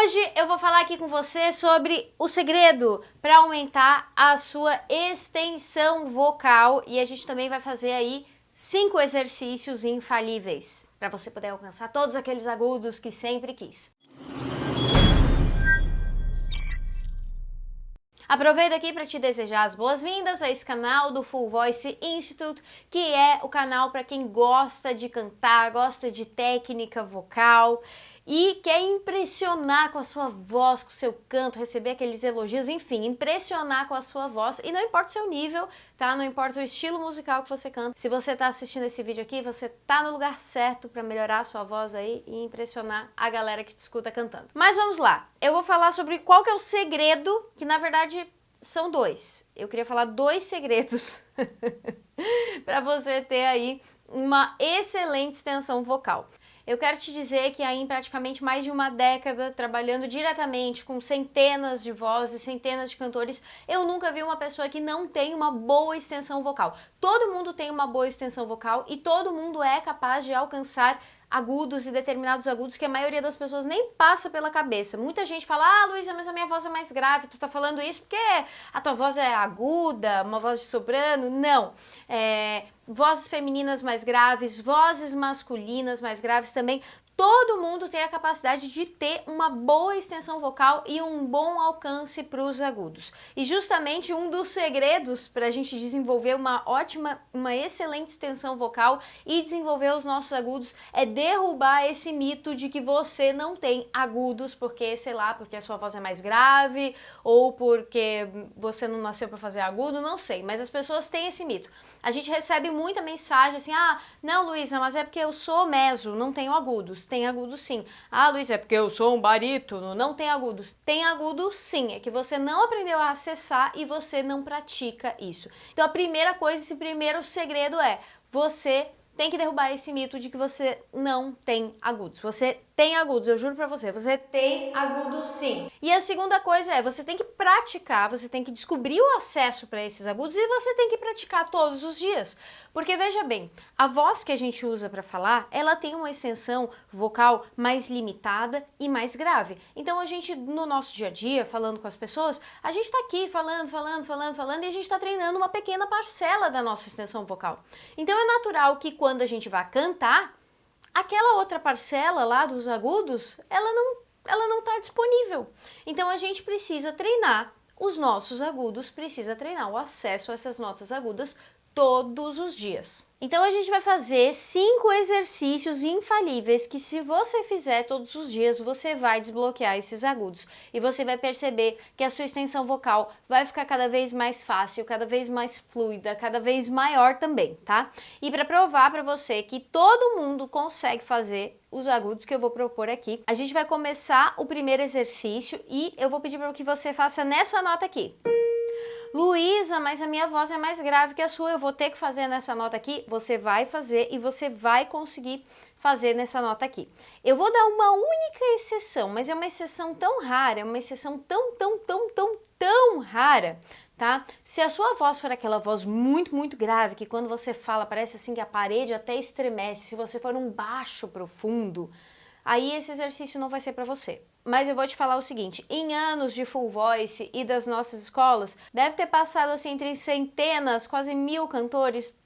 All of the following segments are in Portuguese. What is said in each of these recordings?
Hoje eu vou falar aqui com você sobre o segredo para aumentar a sua extensão vocal e a gente também vai fazer aí 5 exercícios infalíveis para você poder alcançar todos aqueles agudos que sempre quis. Aproveito aqui para te desejar as boas-vindas a esse canal do Full Voice Institute, que é o canal para quem gosta de cantar, gosta de técnica vocal e quer impressionar com a sua voz, com o seu canto, receber aqueles elogios, enfim, impressionar com a sua voz. E não importa o seu nível, tá? Não importa o estilo musical que você canta. Se você tá assistindo esse vídeo aqui, você tá no lugar certo para melhorar a sua voz aí e impressionar a galera que te escuta cantando. Mas vamos lá. Eu vou falar sobre qual que é o segredo, que na verdade são dois. Eu queria falar 2 segredos para você ter aí uma excelente extensão vocal. Eu quero te dizer que aí em praticamente mais de uma década, trabalhando diretamente com centenas de vozes, centenas de cantores, eu nunca vi uma pessoa que não tem uma boa extensão vocal. Todo mundo tem uma boa extensão vocal e todo mundo é capaz de alcançar agudos e determinados agudos que a maioria das pessoas nem passa pela cabeça. Muita gente fala, Luísa, mas a minha voz é mais grave, tu tá falando isso porque a tua voz é aguda, uma voz de soprano. Não. Vozes femininas mais graves, vozes masculinas mais graves também. Todo mundo tem a capacidade de ter uma boa extensão vocal e um bom alcance para os agudos. E justamente um dos segredos para a gente desenvolver uma excelente extensão vocal e desenvolver os nossos agudos é derrubar esse mito de que você não tem agudos porque, sei lá, porque a sua voz é mais grave ou porque você não nasceu para fazer agudo, não sei. Mas as pessoas têm esse mito. A gente recebe muita mensagem assim, não, Luísa, mas é porque eu sou meso, não tenho agudos. Tem agudos sim. Luísa, é porque eu sou um barítono, não tem agudos. Tem agudo sim, é que você não aprendeu a acessar e você não pratica isso. Então a primeira coisa, esse primeiro segredo é, você tem que derrubar esse mito de que você não tem agudos. Você tem agudos, eu juro pra você, você tem agudos sim. E a segunda coisa é, você tem que praticar, você tem que descobrir o acesso para esses agudos e você tem que praticar todos os dias. Porque veja bem, a voz que a gente usa para falar, ela tem uma extensão vocal mais limitada e mais grave. Então a gente, no nosso dia a dia, falando com as pessoas, a gente tá aqui falando e a gente tá treinando uma pequena parcela da nossa extensão vocal. Então é natural que quando a gente vai cantar, aquela outra parcela lá dos agudos, ela não está disponível. Então a gente precisa treinar os nossos agudos, precisa treinar o acesso a essas notas agudas todos os dias. Então a gente vai fazer 5 exercícios infalíveis que se você fizer todos os dias, você vai desbloquear esses agudos. E você vai perceber que a sua extensão vocal vai ficar cada vez mais fácil, cada vez mais fluida, cada vez maior também, tá? E para provar para você que todo mundo consegue fazer os agudos que eu vou propor aqui, a gente vai começar o primeiro exercício e eu vou pedir para que você faça nessa nota aqui. Luísa, mas a minha voz é mais grave que a sua, eu vou ter que fazer nessa nota aqui. Você vai fazer e você vai conseguir fazer nessa nota aqui. Eu vou dar uma única exceção, mas é uma exceção tão rara, é uma exceção tão rara, tá? Se a sua voz for aquela voz muito grave, que quando você fala parece assim que a parede até estremece, se você for um baixo profundo, aí esse exercício não vai ser para você. Mas eu vou te falar o seguinte, em anos de Full Voice e das nossas escolas, deve ter passado assim entre centenas, quase 1000 cantores,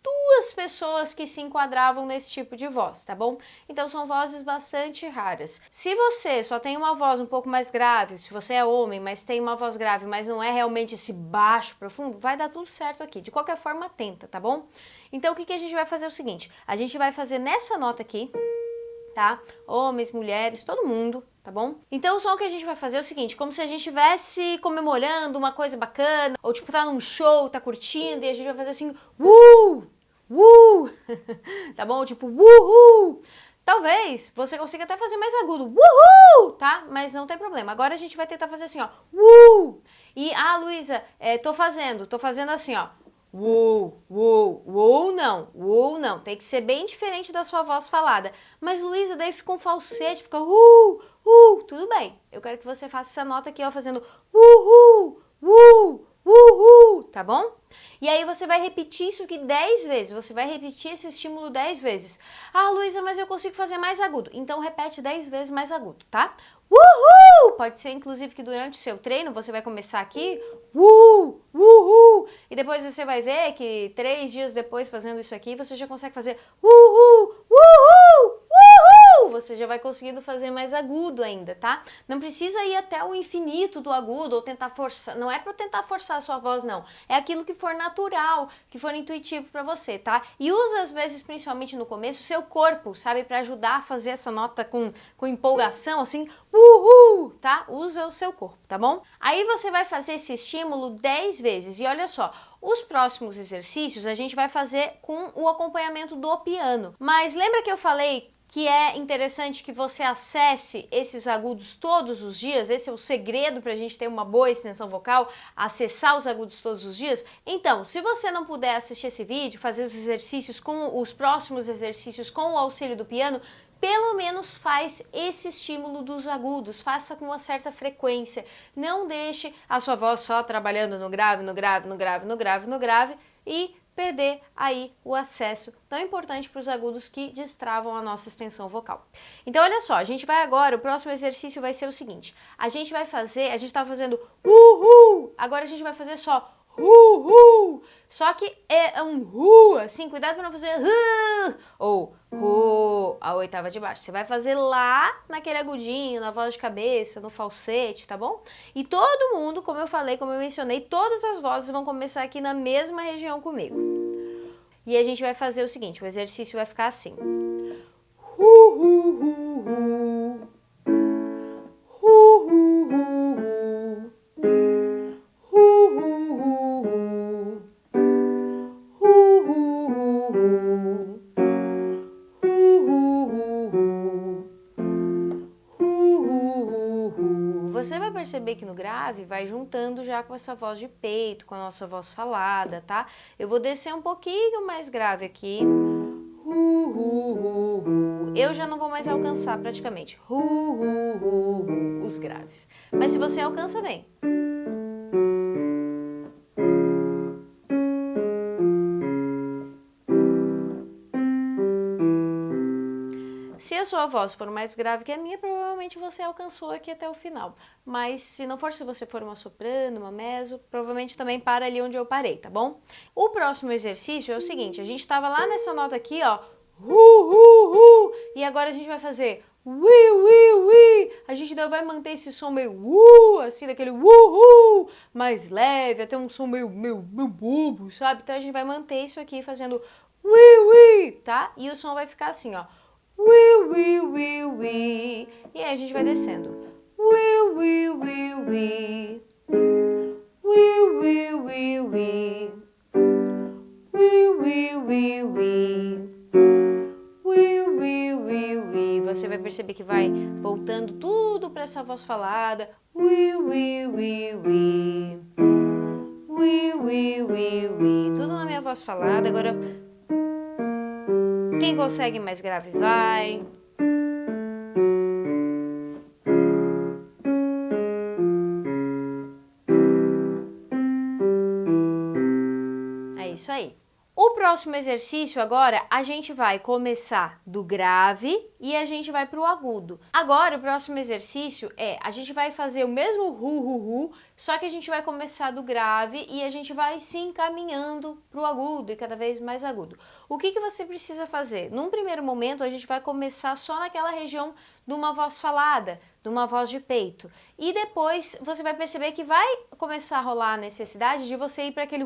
2 pessoas que se enquadravam nesse tipo de voz, tá bom? Então são vozes bastante raras. Se você só tem uma voz um pouco mais grave, se você é homem, mas tem uma voz grave, mas não é realmente esse baixo profundo, vai dar tudo certo aqui. De qualquer forma, tenta, tá bom? Então o que a gente vai fazer é o seguinte, a gente vai fazer nessa nota aqui, tá? Homens, mulheres, todo mundo, tá bom? Então o som que a gente vai fazer é o seguinte, como se a gente estivesse comemorando uma coisa bacana, ou tipo tá num show, tá curtindo, e a gente vai fazer assim, tá bom? Tipo, uhul! Talvez você consiga até fazer mais agudo, uhul, tá? Mas não tem problema. Agora a gente vai tentar fazer assim, ó, E, Luísa, tô fazendo assim, ó, não, tem que ser bem diferente da sua voz falada. Mas Luísa, daí fica um falsete, fica tudo bem. Eu quero que você faça essa nota aqui, ó, fazendo tá bom? E aí você vai repetir isso aqui 10 vezes, você vai repetir esse estímulo 10 vezes. Luísa, mas eu consigo fazer mais agudo. Então repete 10 vezes mais agudo, tá? uhul! Pode ser, inclusive, que durante o seu treino você vai começar aqui, uhul! E depois você vai ver que 3 dias depois fazendo isso aqui, você já consegue fazer uhul! Você já vai conseguindo fazer mais agudo ainda, tá? Não precisa ir até o infinito do agudo ou tentar forçar, não é para tentar forçar a sua voz, não. É aquilo que for natural, que for intuitivo para você, tá? E usa às vezes, principalmente no começo, o seu corpo, sabe? Para ajudar a fazer essa nota com empolgação, assim, uhul, tá? Usa o seu corpo, tá bom? Aí você vai fazer esse estímulo 10 vezes e olha só, os próximos exercícios a gente vai fazer com o acompanhamento do piano. Mas lembra que eu falei que é interessante que você acesse esses agudos todos os dias? Esse é o segredo para a gente ter uma boa extensão vocal, acessar os agudos todos os dias? Então, se você não puder assistir esse vídeo, fazer os exercícios com os próximos exercícios com o auxílio do piano, pelo menos faz esse estímulo dos agudos, faça com uma certa frequência. Não deixe a sua voz só trabalhando no grave, no grave, no grave, no grave, no grave e perder aí o acesso tão importante para os agudos que destravam a nossa extensão vocal. Então olha só, a gente vai agora, o próximo exercício vai ser o seguinte, a gente está fazendo uhul, agora a gente vai fazer só uhul, só que é um assim, cuidado para não fazer ou a oitava de baixo. Você vai fazer lá naquele agudinho, na voz de cabeça, no falsete, tá bom? E todo mundo, como eu falei, como eu mencionei, todas as vozes vão começar aqui na mesma região comigo. E a gente vai fazer o seguinte, o exercício vai ficar assim. Você vai perceber que no grave vai juntando já com essa voz de peito, com a nossa voz falada, tá? Eu vou descer um pouquinho mais grave aqui. Eu já não vou mais alcançar praticamente os graves. Mas se você alcança, bem. Se a sua voz for mais grave que a minha, provavelmente você alcançou aqui até o final. Mas se não for, se você for uma soprano, uma mezzo, provavelmente também para ali onde eu parei, tá bom? O próximo exercício é o seguinte, a gente estava lá nessa nota aqui, ó, e agora a gente vai fazer a gente ainda vai manter esse som meio assim, daquele mais leve, até um som meio bobo, sabe? Então a gente vai manter isso aqui fazendo tá? E o som vai ficar assim, ó. E aí a gente vai descendo. Você vai perceber que vai voltando tudo para essa voz falada. Tudo na minha voz falada. Agora, quem consegue mais grave vai. É isso aí. O próximo exercício agora, a gente vai começar do grave e a gente vai para o agudo. Agora, o próximo exercício a gente vai fazer o mesmo só que a gente vai começar do grave e a gente vai se encaminhando para o agudo e cada vez mais agudo. O que você precisa fazer? Num primeiro momento, a gente vai começar só naquela região de uma voz falada, de uma voz de peito. E depois você vai perceber que vai começar a rolar a necessidade de você ir para aquele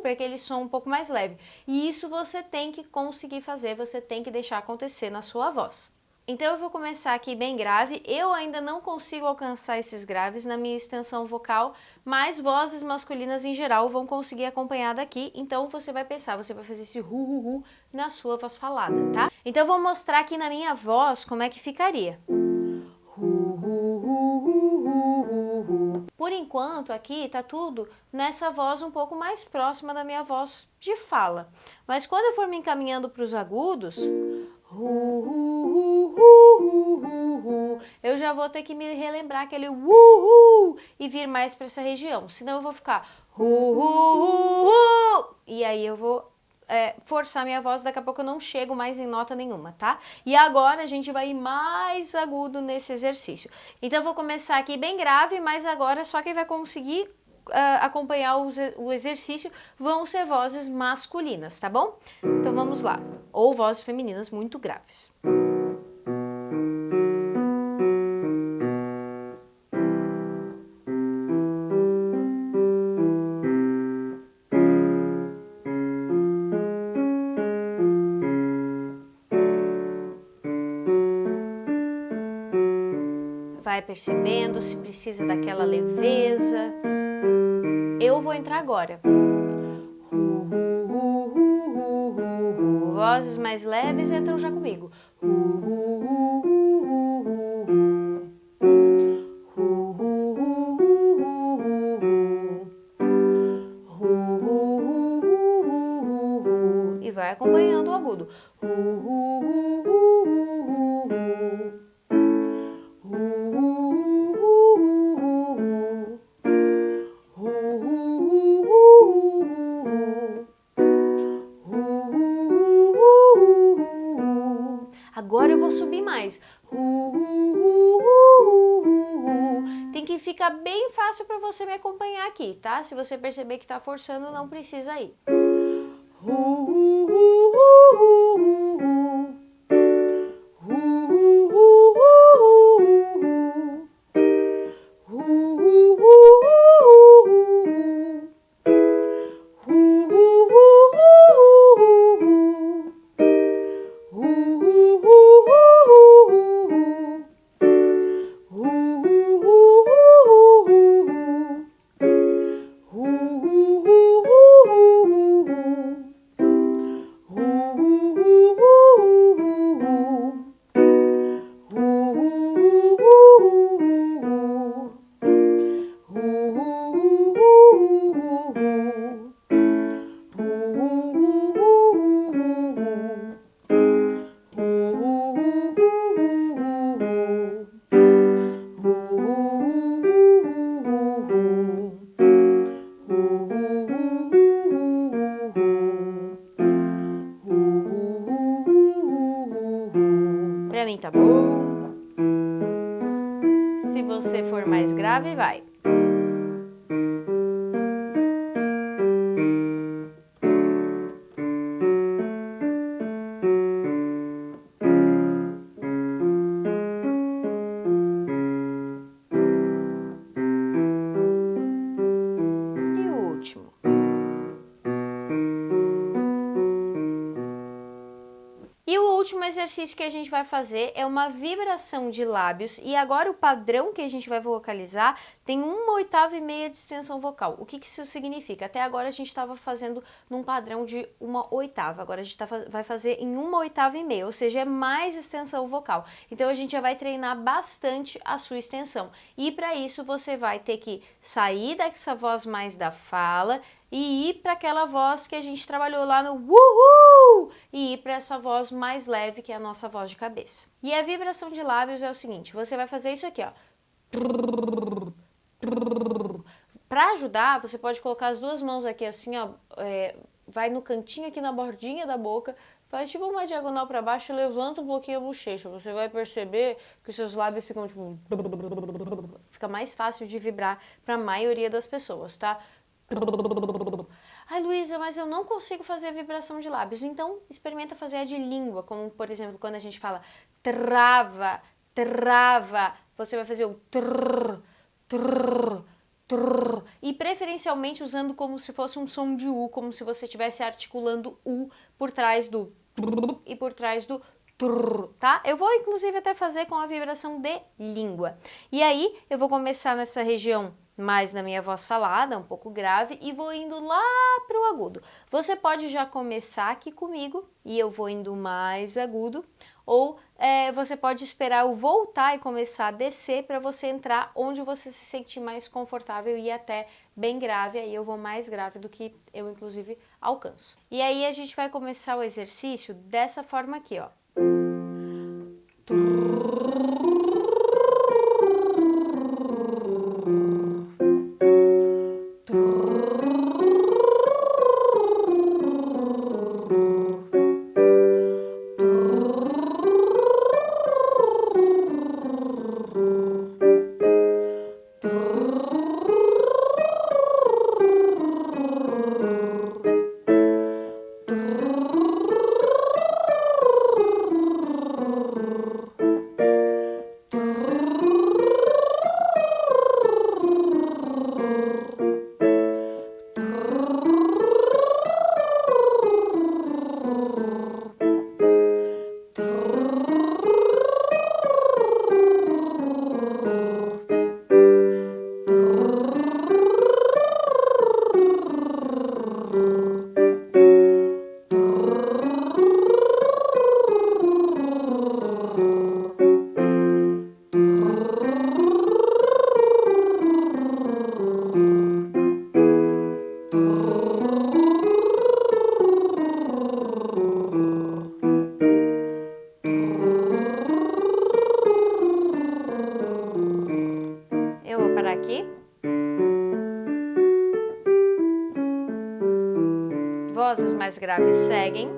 para aquele som um pouco mais leve. E isso você tem que conseguir fazer, você tem que deixar acontecer na sua voz. Então eu vou começar aqui bem grave, eu ainda não consigo alcançar esses graves na minha extensão vocal, mas vozes masculinas em geral vão conseguir acompanhar daqui, então você vai pensar, você vai fazer esse na sua voz falada, tá? Então eu vou mostrar aqui na minha voz como é que ficaria. Por enquanto aqui tá tudo nessa voz um pouco mais próxima da minha voz de fala, mas quando eu for me encaminhando para os agudos, eu já vou ter que me relembrar aquele e vir mais para essa região, senão eu vou ficar e aí eu vou forçar minha voz, daqui a pouco eu não chego mais em nota nenhuma, tá? E agora a gente vai ir mais agudo nesse exercício. Então eu vou começar aqui bem grave, mas agora só quem vai conseguir acompanhar o exercício vão ser vozes masculinas, tá bom? Então vamos lá. Ou vozes femininas muito graves. Vai percebendo se precisa daquela leveza. Eu vou entrar agora. Vozes mais leves entram já comigo. E vai acompanhando o agudo. Agora eu vou subir mais. Tem que ficar bem fácil para você me acompanhar aqui, tá? Se você perceber que tá forçando, não precisa ir. Pra mim tá bom. Se você for mais grave, vai. E o último. E o último exercício que a gente vai fazer é uma vibração de lábios, e agora o padrão que a gente vai vocalizar tem 1/8 de extensão vocal. O que isso significa? Até agora a gente estava fazendo num padrão de 1/8, agora a gente vai fazer em 1/8, ou seja, é mais extensão vocal. Então a gente já vai treinar bastante a sua extensão. E para isso você vai ter que sair dessa voz mais da fala e ir para aquela voz que a gente trabalhou lá no uhul, e ir para essa voz mais leve, que é a nossa voz de cabeça. E a vibração de lábios é o seguinte, você vai fazer isso aqui, ó. Para ajudar, você pode colocar as duas mãos aqui assim, ó, vai no cantinho aqui na bordinha da boca, faz tipo uma diagonal para baixo e levanta um pouquinho a bochecha. Você vai perceber que seus lábios ficam tipo... Fica mais fácil de vibrar para a maioria das pessoas, tá? Ai, Luísa, mas eu não consigo fazer a vibração de lábios. Então, experimenta fazer a de língua, como, por exemplo, quando a gente fala trava, trava, você vai fazer o trrr, trrr, trrr, e preferencialmente usando como se fosse um som de U, como se você estivesse articulando U por trás do trrr e por trás do trrr, tá? Eu vou, inclusive, até fazer com a vibração de língua. E aí, eu vou começar nessa região mais na minha voz falada, um pouco grave, e vou indo lá para o agudo. Você pode já começar aqui comigo, e eu vou indo mais agudo, ou você pode esperar eu voltar e começar a descer para você entrar onde você se sentir mais confortável e até bem grave, aí eu vou mais grave do que eu, inclusive, alcanço. E aí a gente vai começar o exercício dessa forma aqui, ó. aqui. Vozes mais graves seguem.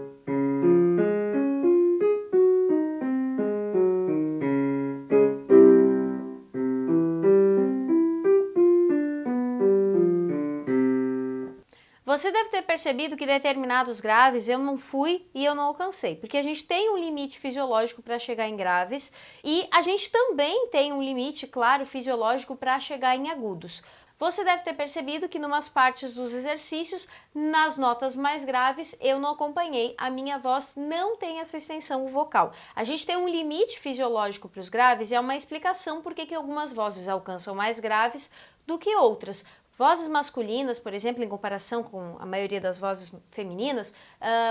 Você deve ter percebido que determinados graves eu não fui e eu não alcancei, porque a gente tem um limite fisiológico para chegar em graves e a gente também tem um limite, claro, fisiológico para chegar em agudos. Você deve ter percebido que numas partes dos exercícios, nas notas mais graves, eu não acompanhei, a minha voz não tem essa extensão vocal. A gente tem um limite fisiológico para os graves e é uma explicação por que algumas vozes alcançam mais graves do que outras. Vozes masculinas, por exemplo, em comparação com a maioria das vozes femininas,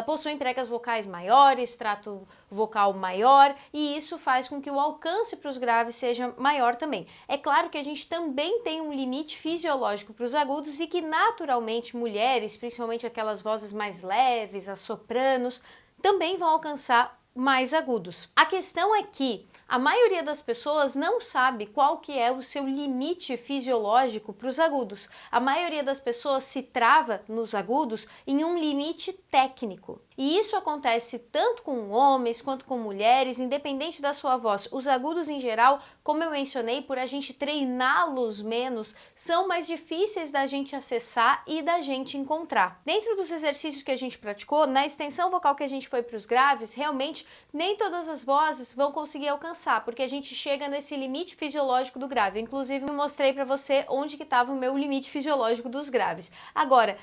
possuem pregas vocais maiores, trato vocal maior, e isso faz com que o alcance para os graves seja maior também. É claro que a gente também tem um limite fisiológico para os agudos e que naturalmente mulheres, principalmente aquelas vozes mais leves, as sopranos, também vão alcançar mais agudos. A questão é que a maioria das pessoas não sabe qual que é o seu limite fisiológico para os agudos. A maioria das pessoas se trava nos agudos em um limite técnico. E isso acontece tanto com homens quanto com mulheres, independente da sua voz. Os agudos em geral, como eu mencionei, por a gente treiná-los menos, são mais difíceis da gente acessar e da gente encontrar. Dentro dos exercícios que a gente praticou, na extensão vocal que a gente foi para os graves, realmente nem todas as vozes vão conseguir alcançar, porque a gente chega nesse limite fisiológico do grave. Inclusive, eu mostrei para você onde que estava o meu limite fisiológico dos graves. Agora,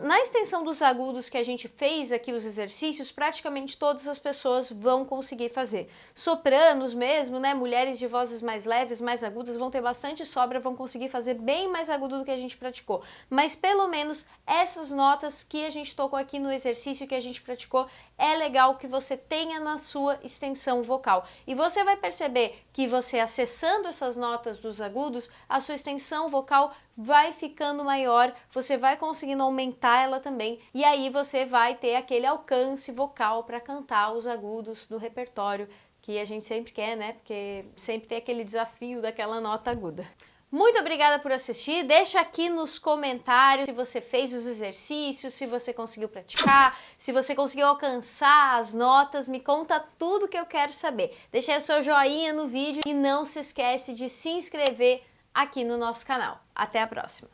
na extensão dos agudos que a gente fez aqui, os exercícios, praticamente todas as pessoas vão conseguir fazer. Sopranos mesmo, né, mulheres de vozes mais leves, mais agudas, vão ter bastante sobra, vão conseguir fazer bem mais agudo do que a gente praticou. Mas pelo menos essas notas que a gente tocou aqui no exercício que a gente praticou, é legal que você tenha na sua extensão vocal. E você vai perceber que você acessando essas notas dos agudos, a sua extensão vocal vai ficando maior, você vai conseguindo aumentar ela também, e aí você vai ter aquele alcance vocal para cantar os agudos do repertório que a gente sempre quer, né? Porque sempre tem aquele desafio daquela nota aguda. Muito obrigada por assistir, deixa aqui nos comentários se você fez os exercícios, se você conseguiu praticar, se você conseguiu alcançar as notas, me conta tudo que eu quero saber. Deixa aí o seu joinha no vídeo e não se esquece de se inscrever aqui no nosso canal. Até a próxima!